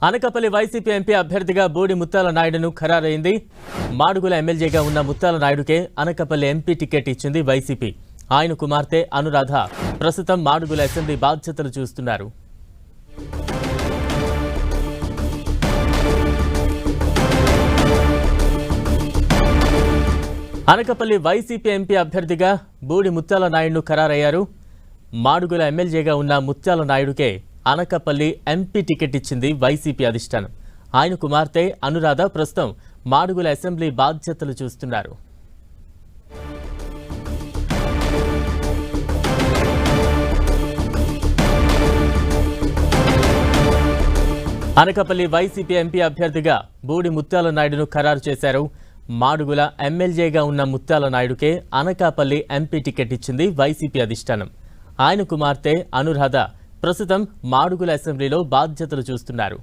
Anakapalli YCP MP అభ్యర్థిగా బూడి ముత్యాల నాయుడును ఖరారైంది. మాడుగుల ఎమ్మెల్యేగా ఉన్న ముత్యాల నాయుడుకే అనకాపల్లి ఎంపీ టికెట్ ఇచ్చింది వైసీపీ. ఆయన కుమార్తె అనురాధ ప్రస్తుతం మాడుగుల అసెంబ్లీ బాధ్యతలు చూస్తున్నారు. అనకాపల్లి వైసీపీ ఎంపీ అభ్యర్థిగా బూడి ముత్యాల నాయుడును ఖరారయ్యారు. మాడుగుల ఎమ్మెల్యేగా ఉన్న ముత్యాల నాయుడుకే అనకాపల్లి ఎంపీ టికెట్ ఇచ్చింది వైసీపీ అధిష్టానం. ఆయన కుమార్తె అనురాధ ప్రస్తుతం మాడుగుల అసెంబ్లీ బాధ్యతలు చూస్తున్నారు. అనకాపల్లి వైసీపీ ఎంపీ అభ్యర్థిగా బూడి ముత్యాల నాయుడును ఖరారు చేశారు. మాడుగుల ఎమ్మెల్యేగా ఉన్న ముత్యాల నాయుడుకే అనకాపల్లి ఎంపీ టికెట్ ఇచ్చింది వైసీపీ అధిష్టానం. ఆయన కుమార్తె అనురాధ ప్రస్తుతం మాడుగుల అసెంబ్లీలో బాధ్యతలు చూస్తున్నారు.